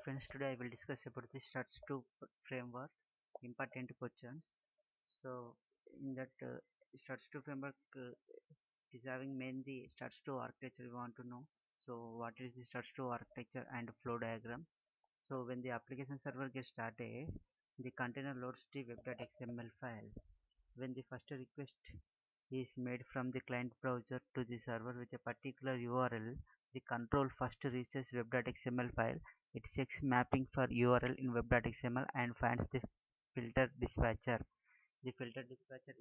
friends, today I will discuss about the Struts 2 framework, important questions. So, in that Struts 2 framework is having main the Struts 2 architecture we want to know. So, what is the Struts 2 architecture and flow diagram? So, when the application server gets started, the container loads the web.xml file. When the first request is made from the client browser to the server with a particular URL, the control first reaches web.xml file. It checks mapping for URL in web.xml and finds the filter dispatcher. The filter dispatcher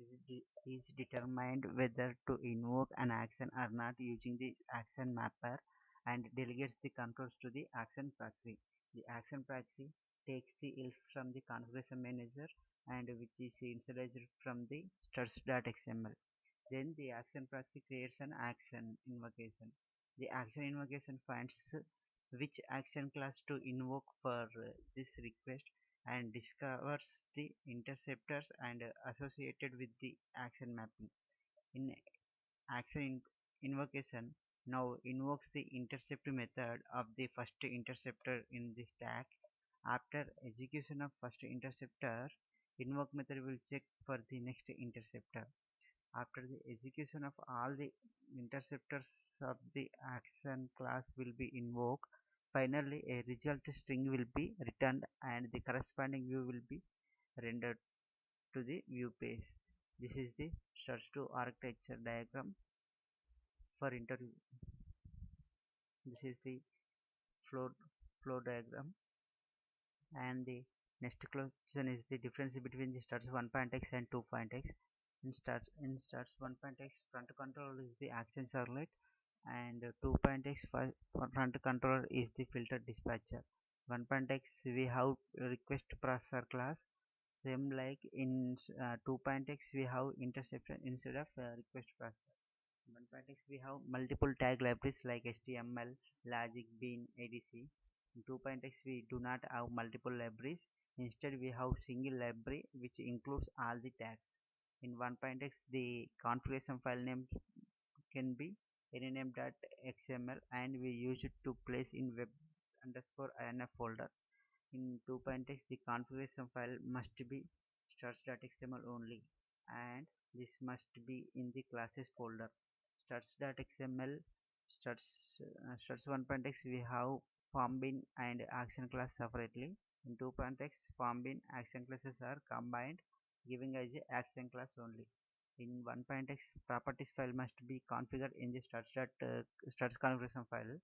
is determined whether to invoke an action or not using the action mapper and delegates the controls to the action proxy. The action proxy takes the elf from the configuration manager and which is initialized from the struts.xml. Then the action proxy creates an action invocation. The action invocation finds which action class to invoke for this request and discovers the interceptors and associated with the action mapping. In action invocation now invokes the intercept method of the first interceptor in the stack. After execution of first interceptor, invoke method will check for the next interceptor. After the execution of all the interceptors of the action class will be invoked. Finally, a result string will be returned and the corresponding view will be rendered to the view page. This is the search to architecture diagram for interview. This is the flow flow diagram, and the next question is the difference between the struts 1.x and 2.x. In struts 1.x, front controller is the action servlet, and 2.x front controller is the filter dispatcher. 1.x we have request processor class, same like in 2.x we have interceptor instead of request processor. 1.x we have multiple tag libraries like HTML, logic, bean, ADC. In 2.x we do not have multiple libraries. Instead we have single library which includes all the tags. In 1.x the configuration file name can be any name.xml and we use it to place in web underscore inf folder. In 2.x the configuration file must be struts.xml only, and this must be in the classes folder. Struts.xml struts 1.x we have form bin and action class separately. In 2.x form bin action classes are combined, giving us a action class only. In 1.x properties file must be configured in the struts configuration file.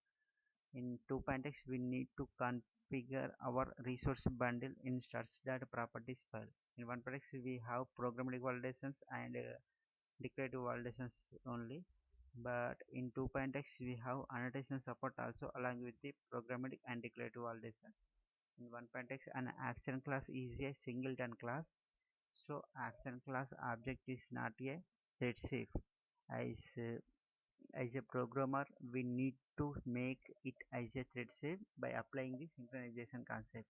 In 2.x we need to configure our resource bundle in struts.properties file. In 1.x we have programmatic validations and declarative validations only, but in 2.x we have annotation support also along with the programmatic and declarative validations. In 1.x an action class is a singleton class, so action class object is not a thread safe. as uh, as a programmer we need to make it as a thread safe by applying the synchronization concept.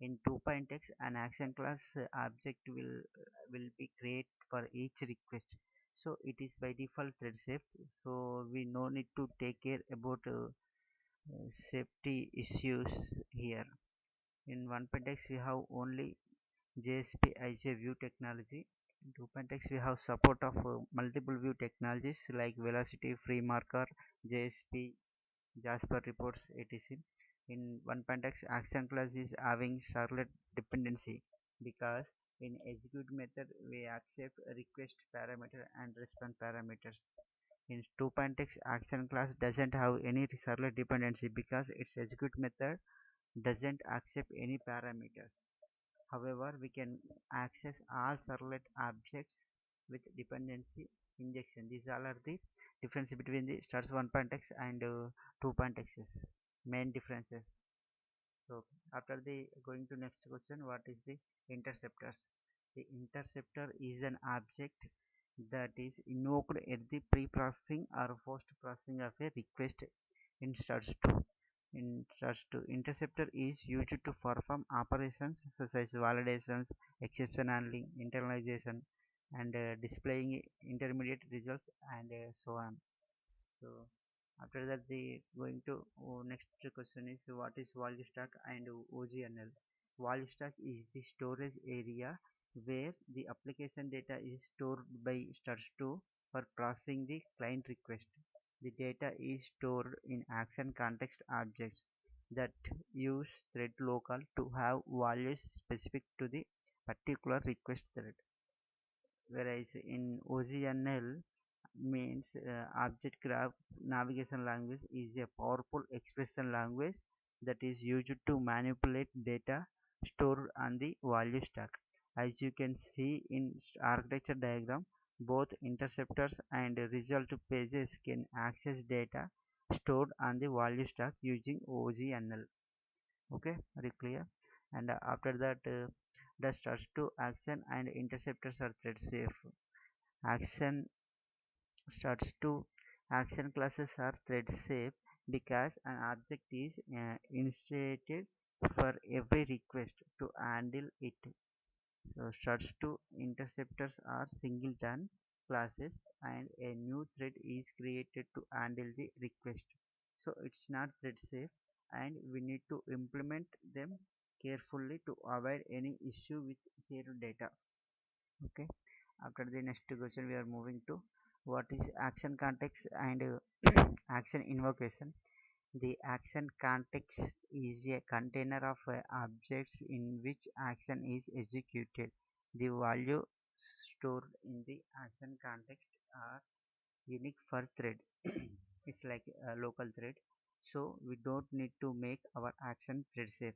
In 2.x an action class object will be created for each request, so it is by default thread safe, so we no need to take care about safety issues here. In 1.x we have only JSP as a view technology. In 2.x we have support of multiple view technologies like velocity, free marker, JSP, Jasper reports, etc. In 1.x action class is having servlet dependency because in execute method we accept request parameter and response parameters. In 2.x action class doesn't have any servlet dependency because its execute method doesn't accept any parameters. However, we can access all servlet objects with dependency injection. These all are the difference between the struts 1.x and 2.x's main differences. So after the going to next question, what is the interceptors? The interceptor is an object that is invoked at the pre-processing or post-processing of a request in struts 2. In struts 2, interceptor is used to perform operations such as validations, exception handling, internalization, and displaying intermediate results and so on. So After that, the going to next question is what is value stack and OGNL. Value stack is the storage area where the application data is stored by struts2 for processing the client request. The data is stored in action context objects that use thread local to have values specific to the particular request thread. Whereas in OGNL means object graph navigation language is a powerful expression language that is used to manipulate data stored on the value stack. As you can see in architecture diagram, both interceptors and result pages can access data stored on the value stack using OGNL. Okay, very clear. And after that, the starts to action and interceptors are thread safe. Action starts to action classes are thread safe because an object is initiated for every request to handle it. So struts to interceptors are singleton classes and a new thread is created to handle the request. So it's not thread safe and we need to implement them carefully to avoid any issue with shared data. Okay, after the next question we are moving to what is action context and action invocation. The action context is a container of objects in which action is executed. The value stored in the action context are unique for thread. It's like a local thread, so we don't need to make our action thread safe.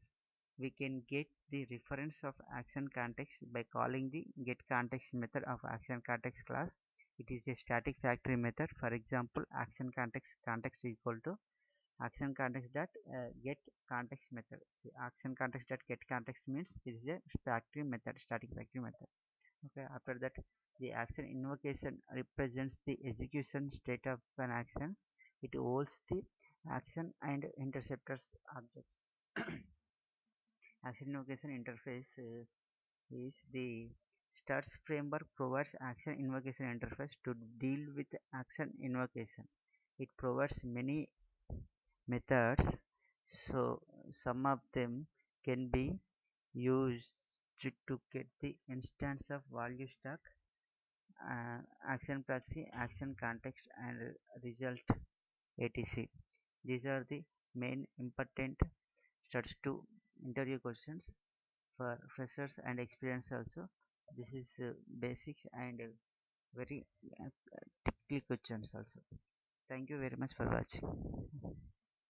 We can get the reference of action context by calling the getContext method of action context class. It is a static factory method. For example, action context equal to action context dot get context method. See, action context dot get context means it is a factory method, static factory method. Okay, after that, the action invocation represents the execution state of an action. It holds the action and interceptors objects. Action invocation interface is the Struts framework provides action invocation interface to deal with action invocation. It provides many methods, so some of them can be used to get the instance of value stack, action proxy, action context, and result etc. These are the main important struts to interview questions for freshers and experience also. This is basics and very uh, tricky questions also. Thank you very much for watching.